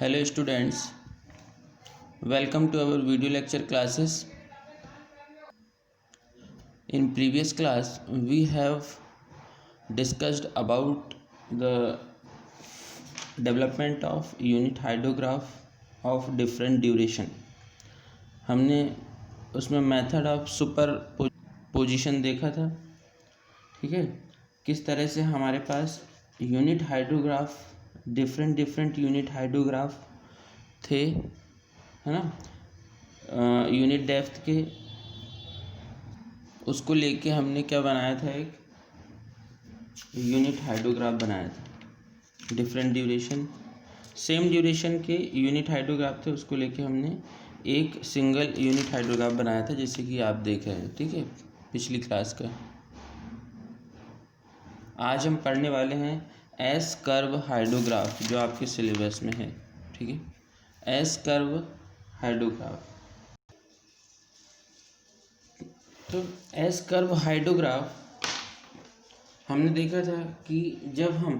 Hello students, welcome to our video lecture classes. In previous class we have discussed about the development of unit hydrograph of different duration. हमने उसमें method of super position देखा था, ठीक है। किस तरह से हमारे पास unit hydrograph different unit hydrograph थे, है ना। यूनिट डेप्थ के उसको लेके हमने क्या बनाया था, एक यूनिट हाइड्रोग्राफ बनाया था। डिफरेंट ड्यूरेशन, सेम ड्यूरेशन के यूनिट हाइड्रोग्राफ थे, उसको लेके हमने एक सिंगल यूनिट हाइड्रोग्राफ बनाया था, जैसे कि आप देख रहे हैं, ठीक है, पिछली क्लास का। आज हम पढ़ने वाले हैं एस कर्व हाइड्रोग्राफ, जो आपके सिलेबस में है, ठीक है। एस कर्व हाइड्रोग्राफ, तो एस कर्व हाइड्रोग्राफ हमने देखा था कि जब हम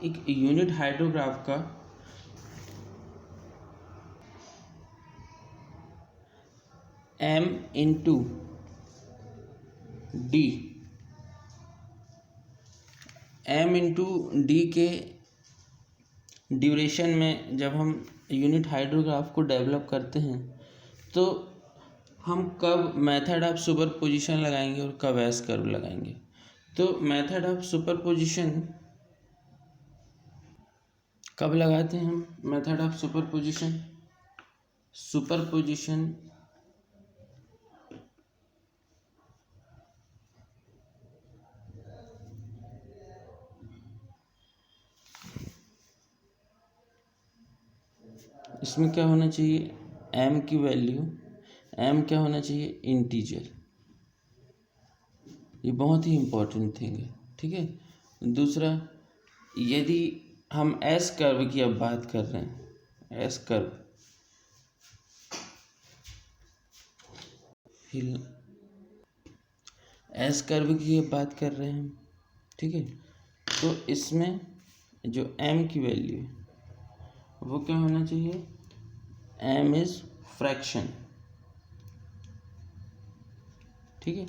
एक यूनिट हाइड्रोग्राफ का m into D, m into D के ड्यूरेशन में जब हम यूनिट हाइड्रोग्राफ को डेवलप करते हैं, तो हम कब मेथड ऑफ सुपरपोजिशन लगाएंगे और कब एस कर्व लगाएंगे। तो मेथड ऑफ सुपरपोजिशन कब लगाते हैं हम? मेथड ऑफ सुपरपोजिशन इसमें क्या होना चाहिए, m की वैल्यू, m क्या होना चाहिए, इंटीजर। ये बहुत ही इम्पोर्टेंट थिंग है, ठीक है। दूसरा, यदि हम एस कर्व की अब बात कर रहे हैं, एस कर्व की अब बात कर रहे हैं हम, ठीक है। तो इसमें जो m की वैल्यू है वो क्या होना चाहिए, m इज फ्रैक्शन, ठीक है।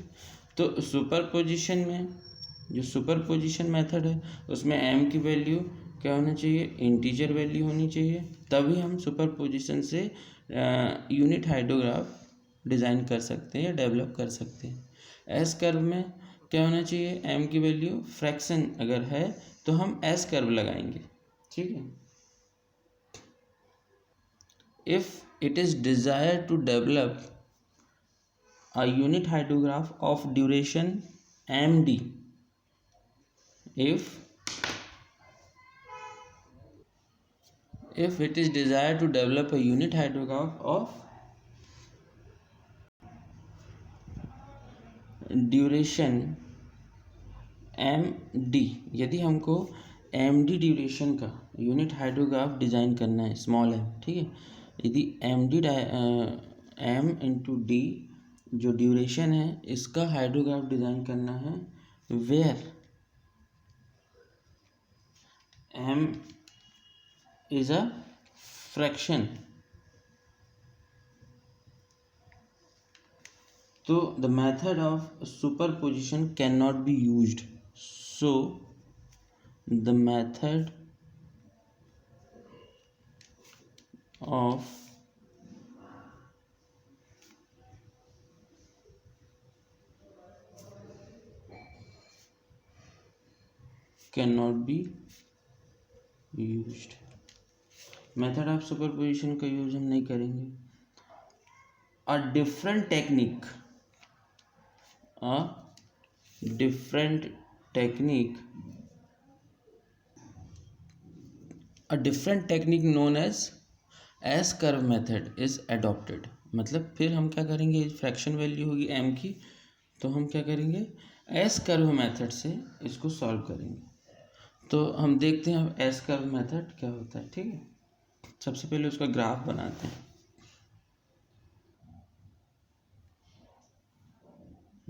तो सुपरपोजिशन में, जो सुपरपोजिशन मेथड है, उसमें m की वैल्यू क्या होना चाहिए, इंटीजर वैल्यू होनी चाहिए, तभी हम सुपरपोजिशन से यूनिट हाइड्रोग्राफ डिज़ाइन कर सकते हैं या डेवलप कर सकते हैं। एस कर्व में क्या होना चाहिए, m की वैल्यू फ्रैक्शन अगर है तो हम एस कर्व लगाएंगे, ठीक है। If it is desired to develop a unit hydrograph of duration md, if it is desired to develop a unit hydrograph of duration md, यदि हमको md ड्यूरेशन का यूनिट हाइड्रोग्राफ डिज़ाइन करना है, small m, ठीक है। यदि md m into D जो duration है, इसका हाइड्रोग्राफ डिज़ाइन करना है, where m is a fraction, so the method of superposition cannot be used. So the method of cannot be used, method of superposition का use हम नहीं करेंगे। A different technique known as S curve method is adopted. मतलब फिर हम क्या करेंगे, fraction value होगी m की, तो हम क्या करेंगे, एस कर्व मेथड से इसको सॉल्व करेंगे। तो हम देखते हैं अब एस कर्व मेथड क्या होता है, ठीक है। सबसे पहले उसका ग्राफ बनाते हैं।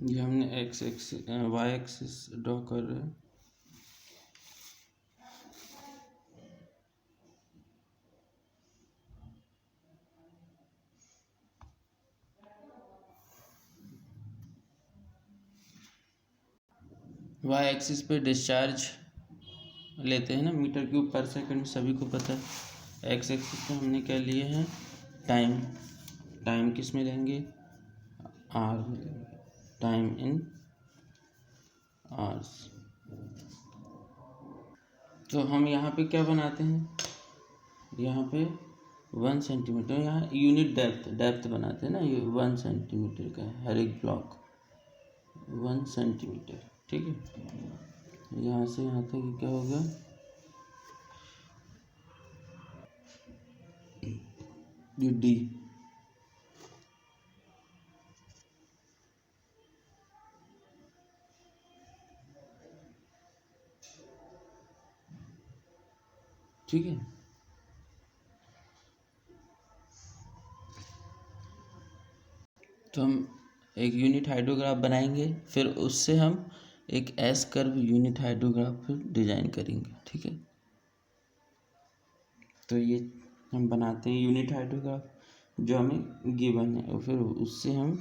ये हमने X axis Y axis draw कर रहे हैं, वाई एक्सिस पे डिस्चार्ज लेते हैं ना, मीटर क्यूब पर सेकंड, सभी को पता है। एक्स एक्सिस पे हमने क्या लिए हैं, टाइम। टाइम किस में लेंगे, आर में लेंगे, टाइम इन आवर्स। तो हम यहाँ पे क्या बनाते हैं, यहाँ पे 1 सेंटीमीटर, यहाँ यूनिट डेप्थ बनाते हैं ना, ये 1 सेंटीमीटर का है हर एक ब्लॉक, 1 सेंटीमीटर, ठीक है। यहाँ से यहाँ तक ये क्या होगा, ये डी। ठीक है, तो हम एक यूनिट हाइड्रोग्राफ बनाएंगे, फिर उससे हम एक S curve unit hydrograph design करेंगे, ठीक है। तो ये हम बनाते हैं यूनिट हाइड्रोग्राफ जो हमें गिवन है, और फिर उससे हम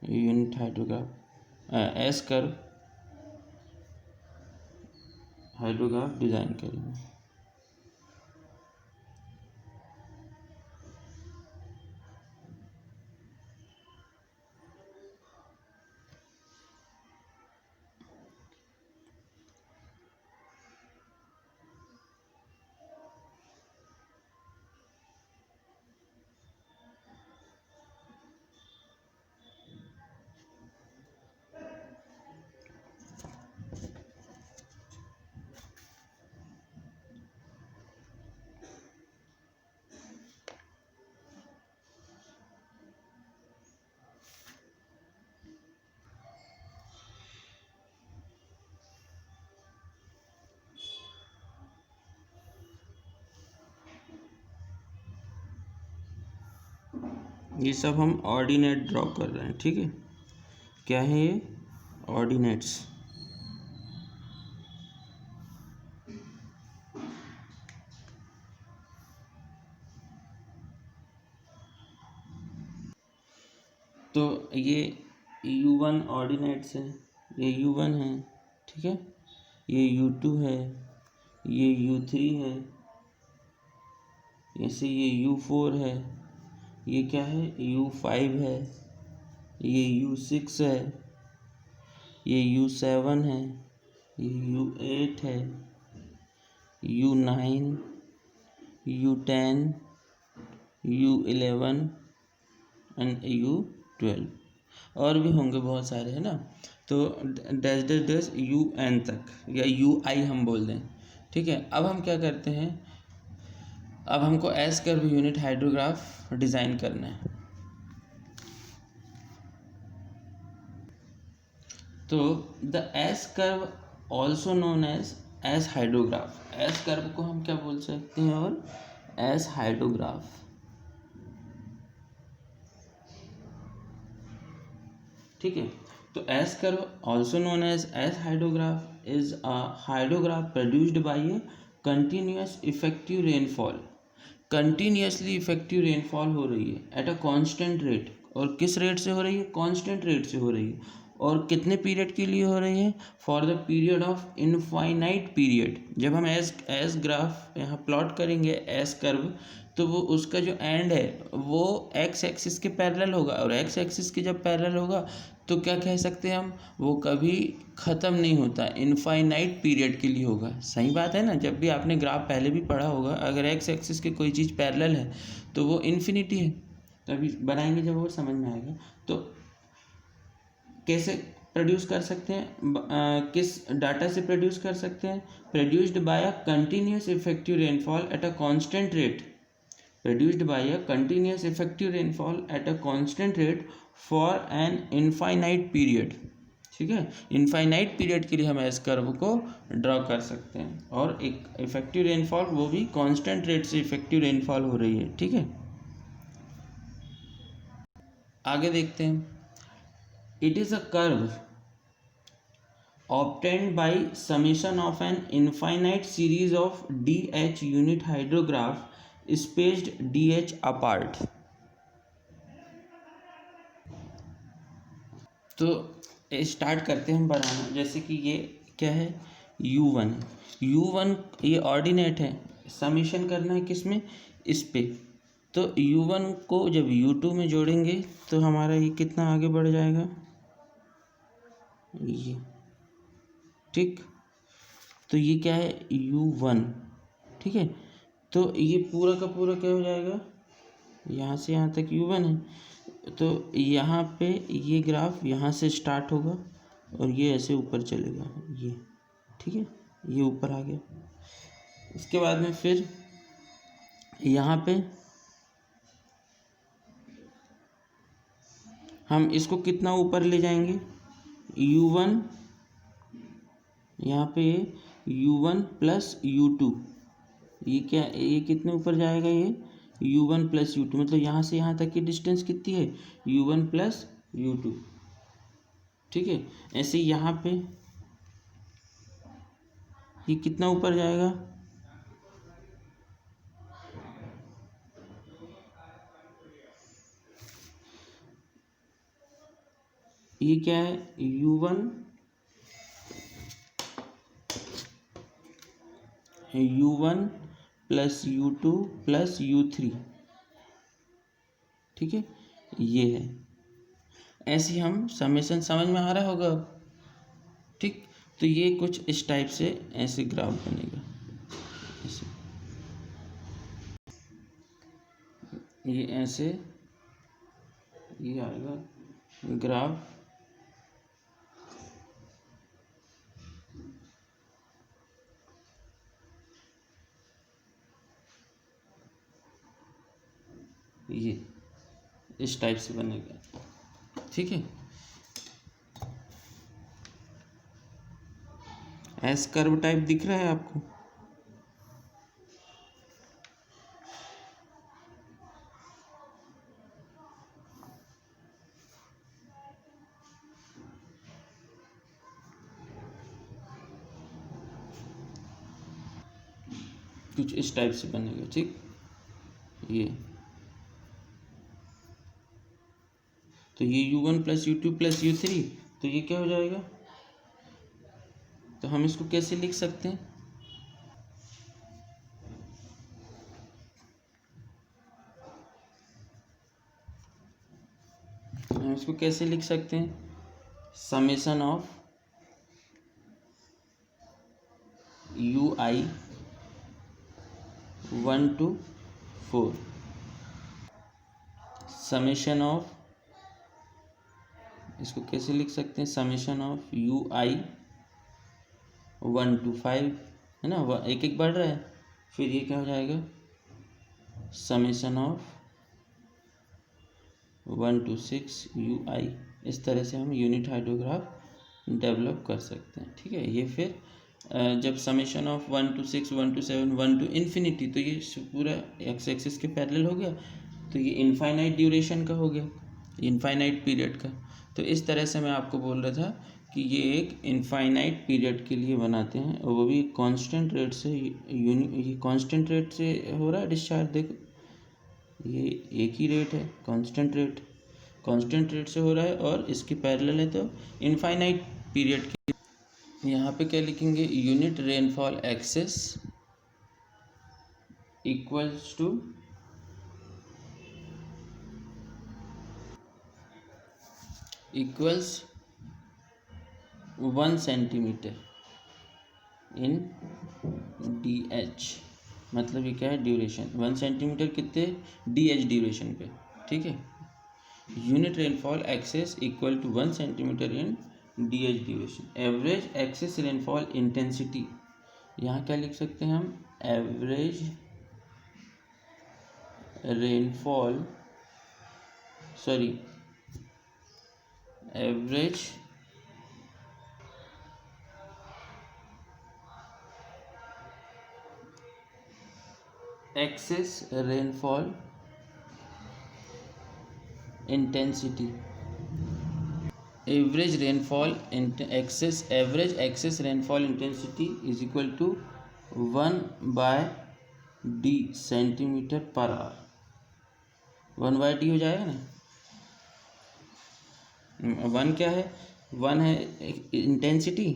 unit hydrograph S curve hydrograph design करेंगे। ये सब हम ऑर्डिनेट ड्रॉ कर रहे हैं, ठीक है। क्या है ये, ऑर्डिनेट्स। तो ये u1 ऑर्डिनेट्स है, ये u1 है, ठीक है। ये u2 है, ये u3 है, ऐसे ये u4 है, ये क्या है, u5 है, ये u6 है, ये u7 है, ये u8 है, u9, u10, u11 and u12, और भी होंगे बहुत सारे, है ना। तो डैश डैश डैश un तक, या ui हम बोल दें, ठीक है। अब हम क्या करते हैं, अब हमको S curve unit hydrograph design करना है। तो the S curve also known as S hydrograph, S curve को हम क्या बोल सकते हैं, और एस हाइड्रोग्राफ, ठीक है। तो S curve also known as S hydrograph is a hydrograph produced by a continuous effective rainfall. Continuously effective rainfall हो रही है एट अ कांस्टेंट रेट, और किस रेट से हो रही है, कांस्टेंट रेट से हो रही है, और कितने पीरियड के लिए हो रही है, for the period of infinite period. जब हम एस ग्राफ यहाँ प्लॉट करेंगे, एस कर्व, तो वो उसका जो एंड है वो एक्स एक्सिस के पैरेलल होगा, और एक्स एक्सिस के जब पैरेलल होगा तो क्या कह सकते हैं हम, वो कभी ख़त्म नहीं होता, इनफाइनाइट पीरियड के लिए होगा। सही बात है ना, जब भी आपने ग्राफ पहले भी पढ़ा होगा, अगर एक्स एक्सिस के कोई चीज़ पैरेलल है तो वो इन्फिनिटी है। तो अभी बनाएंगे जब वो समझ में आएगा। तो कैसे प्रोड्यूस कर सकते हैं, किस डाटा से प्रोड्यूस कर सकते हैं, produced by a continuous effective rainfall at a constant rate, produced by a continuous effective rainfall at a constant rate for an infinite period, ठीक है। इनफाइनाइट पीरियड के लिए हम इस कर्व को ड्रॉ कर सकते हैं, और एक इफेक्टिव रेनफॉल, वो भी कांस्टेंट रेट से इफेक्टिव रेनफॉल हो रही है, ठीक है। आगे देखते हैं, it is a curve obtained by summation of an infinite series of dh unit hydrograph spaced dh apart। तो स्टार्ट करते हैं हम बनाना। जैसे कि ये क्या है, u1 है, u1 ये ऑर्डिनेट है, समीशन करना है किसमें, इस पे। तो u1 को जब u2 में जोड़ेंगे तो हमारा ये कितना आगे बढ़ जाएगा, ये, ठीक। तो ये क्या है, u1, ठीक है। तो ये पूरा का पूरा क्या हो जाएगा, यहाँ से यहाँ तक u1 है, तो यहाँ पे ये ग्राफ यहाँ से स्टार्ट होगा और ये ऐसे ऊपर चलेगा, ये, ठीक है, ये ऊपर आ गया। इसके बाद में फिर यहाँ पे हम इसको कितना ऊपर ले जाएंगे, u1, यहाँ पे u1 प्लस u2, ये क्या, ये कितने ऊपर जाएगा, ये u1 प्लस u2, मतलब यहाँ से यहाँ तक की डिस्टेंस कितनी है, u1 प्लस u2, ठीक है। ऐसे यहाँ पे ये कितना ऊपर जाएगा, ये क्या है, u1 plus u2 plus u3, ठीक है, ये है। ऐसे हम समेशन, समझ में आ रहा होगा अब, ठीक। तो ये कुछ इस टाइप से ऐसे ग्राफ बनेगा, ऐसे, ये ऐसे, ये आएगा ग्राफ, ये इस टाइप से बनेगा, ठीक है। एस कर्व टाइप दिख रहा है आपको, कुछ इस टाइप से बनेगा, ठीक। ये तो ये u1 plus u2 plus u3, तो ये क्या हो जाएगा, तो हम इसको कैसे लिख सकते हैं, हम इसको कैसे लिख सकते हैं, summation of ui 1 to 4, summation of, इसको कैसे लिख सकते हैं, समेशन ऑफ ui 1 to 5, है ना, एक एक बढ़ रहा है, फिर ये क्या हो जाएगा, समेशन ऑफ 1 to 6 ui। इस तरह से हम यूनिट हाइड्रोग्राफ डेवलप कर सकते हैं, ठीक है। ये फिर जब summation of 1 to 6 1 to 7 1 to infinity, तो ये पूरा एक्स एक्सिस के पैरेलल हो गया, तो ये इनफाइनाइट ड्यूरेशन का हो गया, इनफाइनाइट पीरियड का। तो इस तरह से मैं आपको बोल रहा था कि ये एक इनफाइनाइट पीरियड के लिए बनाते हैं, और वो भी कांस्टेंट रेट से, ये कांस्टेंट रेट से हो रहा है डिस्चार्ज, देखो ये एक ही रेट है, कांस्टेंट रेट से हो रहा है, और इसके पैरेलल है, तो इनफाइनाइट पीरियड के। यहाँ पे क्या लिखेंगे, unit rainfall excess equals to equals 1 centimetre in DH, मतलब ये क्या है, ड्यूरेशन 1 सेंटीमीटर कितने, DH ड्यूरेशन पे, ठीक है। Unit rainfall excess equal to 1 centimetre in DH duration. Average excess rainfall intensity, यहाँ क्या लिख सकते हैं हम, average rainfall, sorry, average excess rainfall intensity, average excess rainfall intensity is equal to 1/d centimetre per hour, 1/d हो जाएगा ना। 1 क्या है, वन है इंटेंसिटी,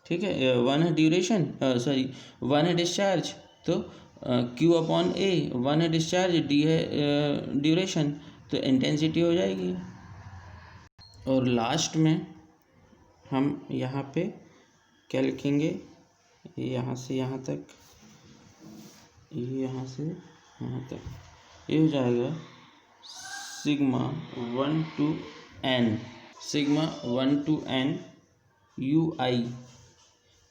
ठीक है, वन है ड्यूरेशन, सॉरी वन है डिस्चार्ज, तो Q अपॉन A, वन है डिस्चार्ज, D है ड्यूरेशन, तो इंटेंसिटी हो जाएगी। और लास्ट में हम यहाँ पे क्या लिखेंगे, यहाँ से यहाँ तक, ये यहाँ से यहाँ तक, ये हो जाएगा sigma 1 to n, sigma 1 to n UI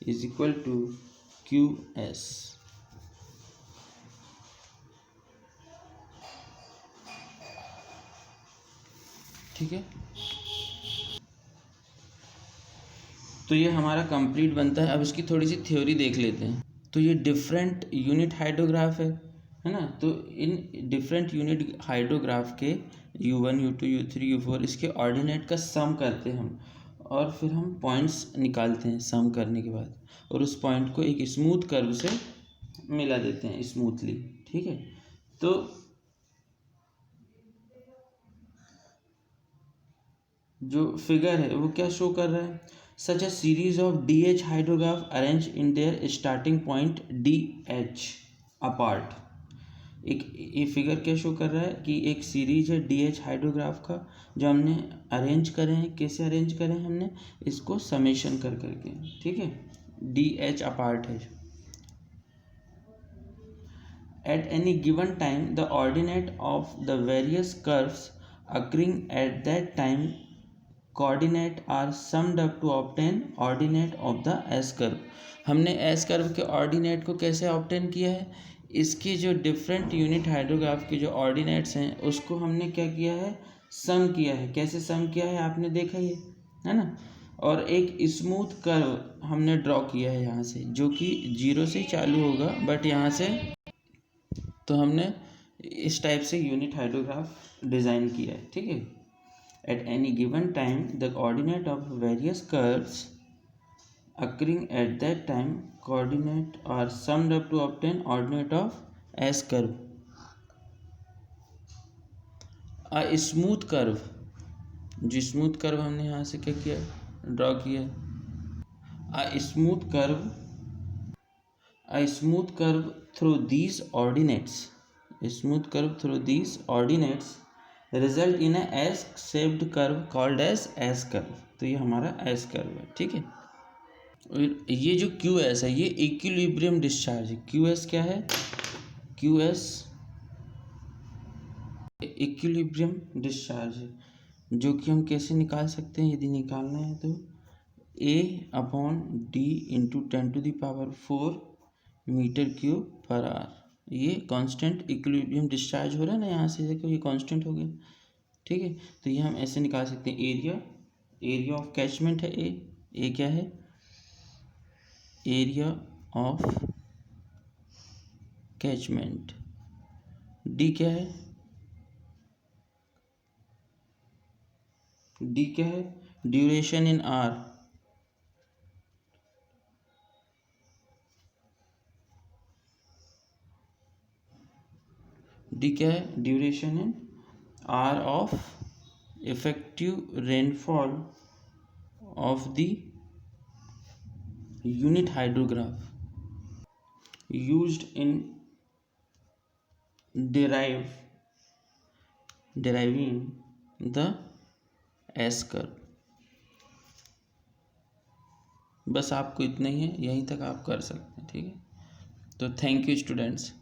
is equal to QS। ठीक है, तो ये हमारा कंप्लीट बनता है। अब इसकी थोड़ी सी थ्योरी देख लेते हैं। तो ये डिफरेंट यूनिट हाइड्रोग्राफ है ना, तो इन डिफरेंट यूनिट हाइड्रोग्राफ के U1 U2 U3 U4 इसके ऑर्डिनेट का सम करते हैं हम, और फिर हम पॉइंट्स निकालते हैं सम करने के बाद, और उस पॉइंट को एक स्मूथ कर्व से मिला देते हैं स्मूथली। ठीक है, तो जो फिगर है वो क्या शो कर रहा है, such a series of DH hydrograph arrange in their starting point DH apart. एक ये फिगर क्या शो कर रहा है कि एक सीरीज है DH हाइड्रोग्राफ का, जो हमने अरेंज करे हैं। कैसे अरेंज करें हैं हमने, इसको समेशन कर करके, ठीक है, DH अपार्ट है। At any given time the ordinate of the various curves occurring at that time coordinate are summed up to obtain ordinate of the S curve. हमने एस कर्व के ऑर्डिनेट को कैसे obtain किया है, इसके जो different unit hydrograph के जो ऑर्डिनेट्स हैं उसको हमने क्या किया है, सम किया है। कैसे सम किया है आपने देखा ही है ना, और एक स्मूथ कर्व हमने ड्रॉ किया है यहाँ से, जो कि 0 से चालू होगा, बट यहाँ से तो हमने इस टाइप से यूनिट हाइड्रोग्राफ डिज़ाइन किया है। ठीक है, at any given time the coordinate of various curves occurring at that time coordinate are summed up to obtain ordinate of S curve। a smooth curve, जो स्मूथ कर्व हमने यहाँ से क्या किया, ड्रॉ किया। a smooth curve through these ordinates, a smooth curve through these ordinates result in S shaped curve called as S curve. तो ये हमारा एस कर्व है। ठीक है, और ये जो क्यू एस है ये इक्विलिब्रियम डिस्चार्ज है। क्यू एस क्या है, क्यू एस इक्विलिब्रियम डिस्चार्ज है, जो कि हम कैसे निकाल सकते हैं, यदि निकालना है तो A upon D into 10⁴ metre cube per hour. ये कांस्टेंट इक्विलिब्रियम डिस्चार्ज हो रहा है ना, यहाँ से देखो ये कांस्टेंट हो गया। ठीक है, तो ये हम ऐसे निकाल सकते हैं। एरिया ऑफ कैचमेंट है ए क्या है, एरिया ऑफ कैचमेंट। डी क्या है, डी क्या है, ड्यूरेशन इन आर। डी क्या है, duration in are of effective rainfall of the unit hydrograph used in deriving the S curve। बस आपको इतना ही है, यहीं तक आप कर सकते हैं। ठीक है, तो थैंक यू स्टूडेंट्स।